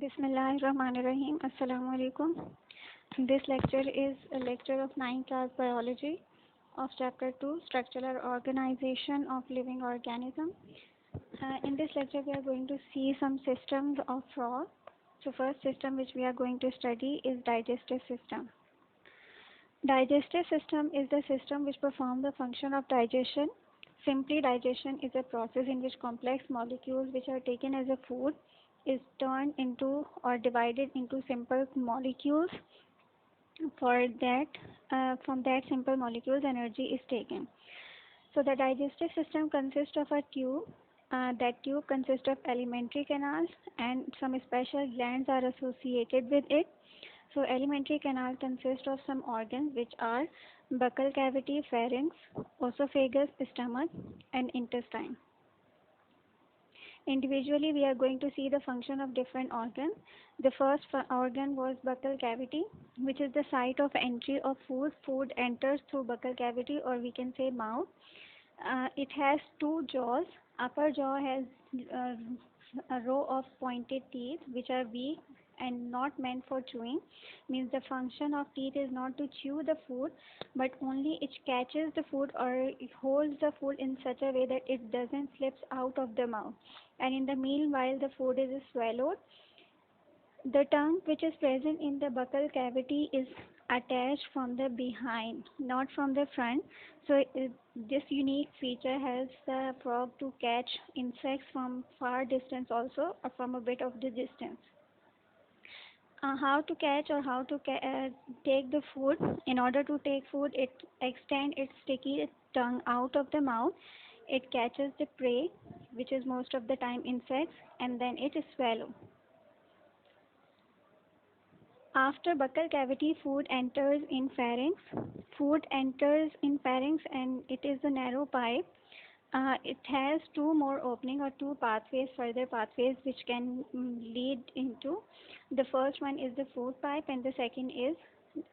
Bismillahirrahmanirrahim. Assalamu alaikum. This lecture is a lecture of 9th class biology of chapter 2 structural organization of living organism. In this lecture we are going to see some systems of frog. So first system which we are going to study is digestive system. Digestive system is the system which performs the function of digestion. Simply, digestion is a process in which complex molecules which are taken as a food is turned into or divided into simple molecules. For that, from that simple molecules, energy is taken. So the digestive system consists of a tube. That tube consists of alimentary canals and some special glands are associated with it. So alimentary canal consists of some organs which are buccal cavity, pharynx, esophagus, stomach and intestine. Individually, we are going to see the function of different organs. The first organ was buccal cavity, which is the site of entry of food. Food enters through buccal cavity, or we can say mouth. It has two jaws. Upper jaw has a row of pointed teeth, which are weak and not meant for chewing. Means the function of teeth is not to chew the food, but only it catches the food or it holds the food in such a way that it doesn't slips out of the mouth. And in the meanwhile, the food is swallowed. The tongue, which is present in the buccal cavity, is attached from the behind, not from the front. So this unique feature helps the frog to catch insects from far distance also, or from a bit of the distance. How to catch or how to take the food? In order to take food, it extends its sticky tongue out of the mouth. It catches the prey, which is most of the time insects, and then it is swallowed. After buccal cavity, food enters in pharynx. Food enters in pharynx and it is a narrow pipe. It has two more opening or two pathways, further pathways which can lead into. The first one is the food pipe and the second is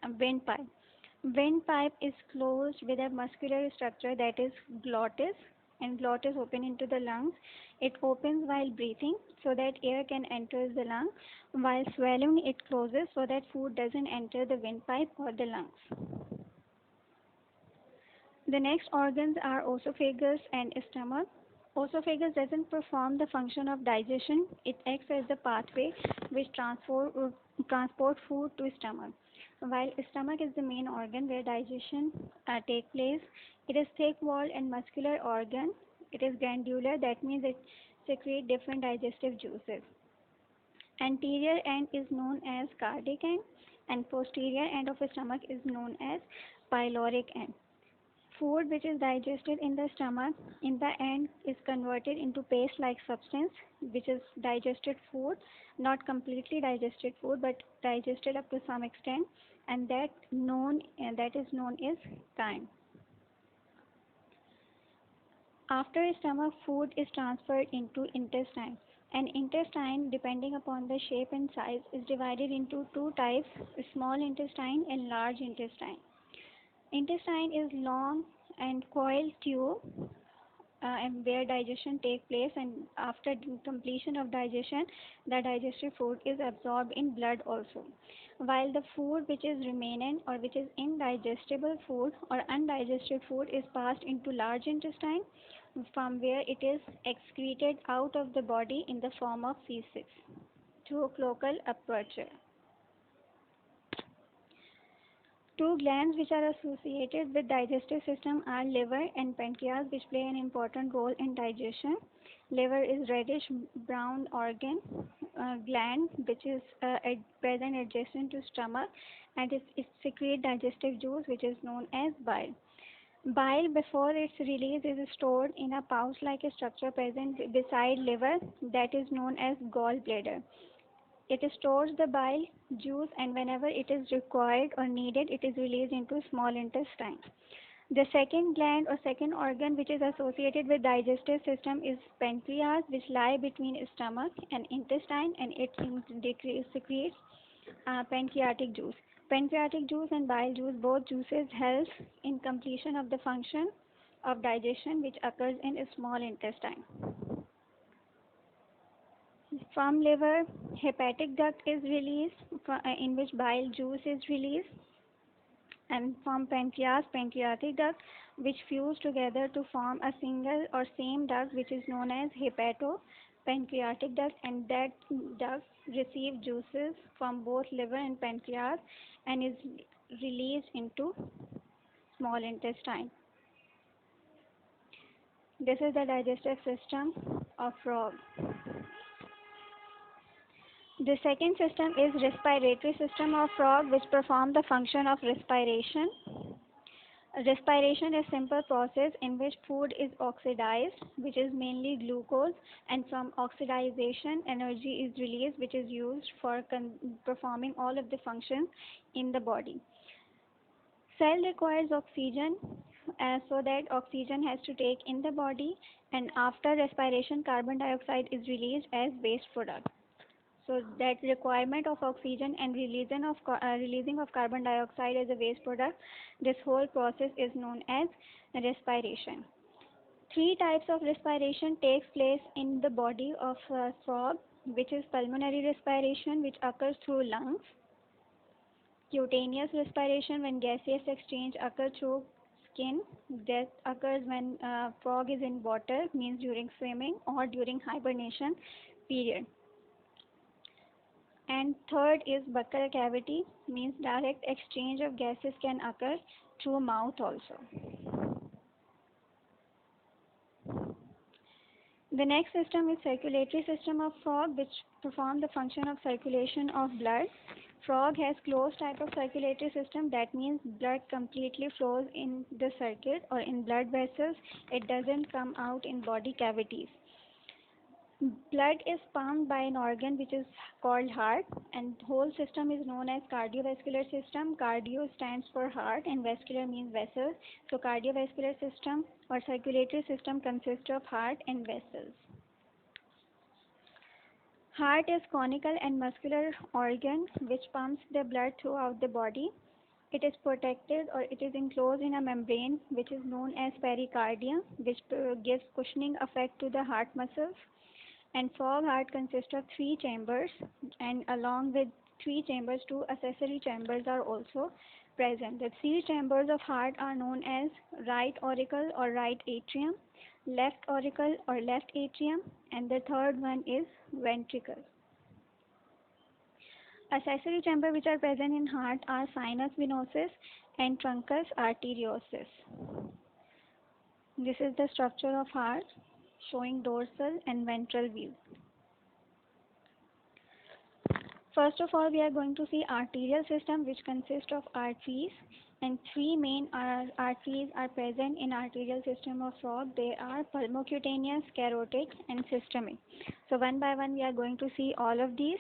a windpipe. Windpipe is closed with a muscular structure that is glottis, and glottis open into the lungs. It opens while breathing so that air can enter the lung. While swallowing, it closes so that food doesn't enter the windpipe or the lungs. The next organs are esophagus and stomach. Esophagus doesn't perform the function of digestion. It acts as the pathway which transport food to stomach. While stomach is the main organ where digestion takes place, it is thick-walled and muscular organ. It is glandular. That means it secretes different digestive juices. Anterior end is known as cardiac end, and posterior end of the stomach is known as pyloric end. Food which is digested in the stomach, in the end, is converted into paste-like substance, which is digested food, not completely digested food, but digested up to some extent, and that is known as chyme. After stomach, food is transferred into intestine. And intestine, depending upon the shape and size, is divided into two types: small intestine and large intestine. Intestine is long and coiled tube and where digestion takes place, and after completion of digestion, the digested food is absorbed in blood also. While the food which is remaining or which is indigestible food or undigested food is passed into large intestine, from where it is excreted out of the body in the form of feces through cloacal aperture. Two glands which are associated with digestive system are liver and pancreas, which play an important role in digestion. Liver is reddish brown organ gland which is present adjacent to stomach, and it secretes digestive juice which is known as bile. Bile, before its release, is stored in a pouch-like structure present beside liver that is known as gallbladder. It stores the bile juice, and whenever it is required or needed, it is released into small intestine. The second gland or second organ which is associated with digestive system is pancreas, which lie between stomach and intestine, and it secretes pancreatic juice. Pancreatic juice and bile juice, both juices help in completion of the function of digestion which occurs in small intestine. From liver, hepatic duct is released, in which bile juice is released, and from pancreas, pancreatic duct, which fuse together to form a single or same duct, which is known as hepatopancreatic duct, and that duct receives juices from both liver and pancreas and is released into small intestine. This is the digestive system of frog. The second system is respiratory system of frog, which perform the function of respiration. Respiration is simple process in which food is oxidized, which is mainly glucose, and from oxidization energy is released, which is used for performing all of the functions in the body. Cell requires oxygen, so that oxygen has to take in the body, and after respiration carbon dioxide is released as waste product. So that requirement of oxygen and releasing of carbon dioxide as a waste product, this whole process is known as respiration. Three types of respiration takes place in the body of a frog, which is pulmonary respiration, which occurs through lungs; cutaneous respiration, when gaseous exchange occurs through skin. That occurs when frog is in water, means during swimming or during hibernation period. And third is buccal cavity, means direct exchange of gases can occur through mouth also. The next system is circulatory system of frog, which perform the function of circulation of blood. Frog has closed type of circulatory system, that means blood completely flows in the circuit or in blood vessels. It doesn't come out in body cavities. Blood is pumped by an organ which is called heart, and whole system is known as cardiovascular system. Cardio stands for heart and vascular means vessels. So cardiovascular system or circulatory system consists of heart and vessels. Heart is conical and muscular organ which pumps the blood throughout the body. It is protected or it is enclosed in a membrane which is known as pericardium, which gives cushioning effect to the heart muscles. And frog heart consists of three chambers, and along with three chambers, two accessory chambers are also present. The three chambers of heart are known as right auricle or right atrium, left auricle or left atrium, and the third one is ventricle. Accessory chambers which are present in heart are sinus venosus and truncus arteriosus. This is the structure of heart, showing dorsal and ventral view. First of all, we are going to see arterial system, which consists of arteries, and three main arteries are present in arterial system of frog. They are pulmocutaneous, carotid, and systemic. So one by one we are going to see all of these.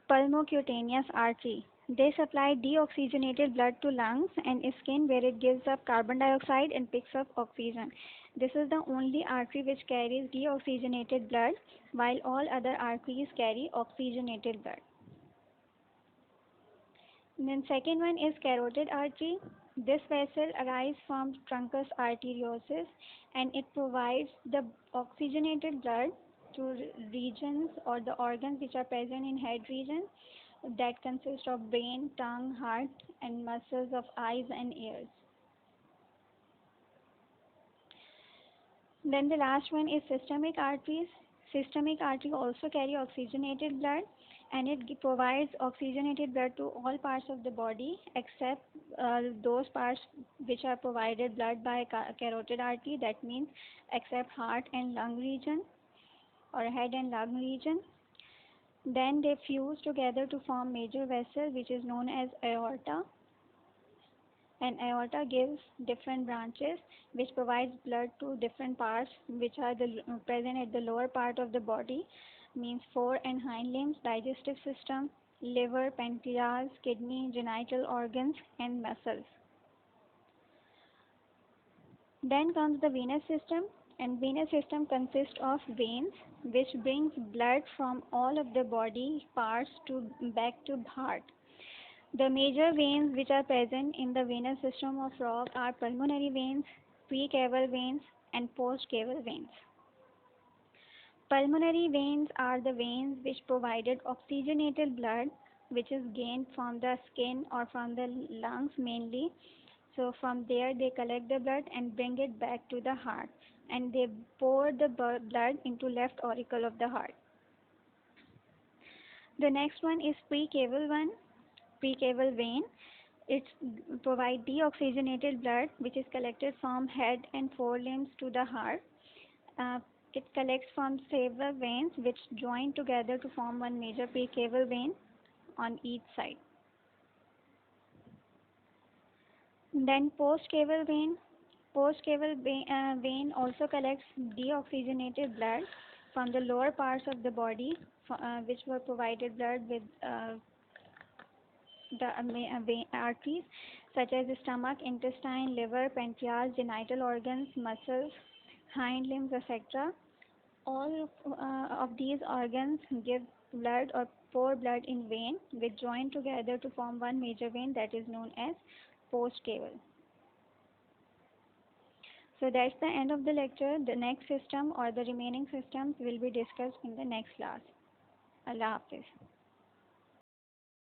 Pulmocutaneous artery. They supply deoxygenated blood to lungs and skin, where it gives up carbon dioxide and picks up oxygen. This is the only artery which carries deoxygenated blood, while all other arteries carry oxygenated blood. And then second one is carotid artery. This vessel arises from truncus arteriosus, and it provides the oxygenated blood to regions or the organs which are present in head region, that consist of brain, tongue, heart, and muscles of eyes and ears. Then the last one is systemic arteries. Systemic artery also carry oxygenated blood, and it provides oxygenated blood to all parts of the body except those parts which are provided blood by carotid artery, that means except heart and lung region or head and lung region. Then they fuse together to form major vessel, which is known as aorta. And aorta gives different branches which provides blood to different parts which are present at the lower part of the body, means fore and hind limbs, digestive system, liver, pancreas, kidney, genital organs, and muscles. Then comes the venous system, and venous system consists of veins which brings blood from all of the body parts to back to heart. The major veins which are present in the venous system of frog are pulmonary veins, precaval veins, and postcaval veins. Pulmonary veins are the veins which provided oxygenated blood, which is gained from the skin or from the lungs mainly. So from there they collect the blood and bring it back to the heart, and they pour the blood into left auricle of the heart. The next one is precaval one, precaval vein. It provides deoxygenated blood which is collected from head and forelimbs to the heart. Uh, it collects from several veins which join together to form one major precaval vein on each side. Then postcaval vein. Postcaval vein also collects deoxygenated blood from the lower parts of the body, which were provided blood with the vein arteries such as stomach, intestine, liver, pancreas, genital organs, muscles, hind limbs, etc. All of these organs give blood or pour blood in vein which join together to form one major vein that is known as postcaval. So that's the end of the lecture. The next system or the remaining systems will be discussed in the next class. Allah Hafiz.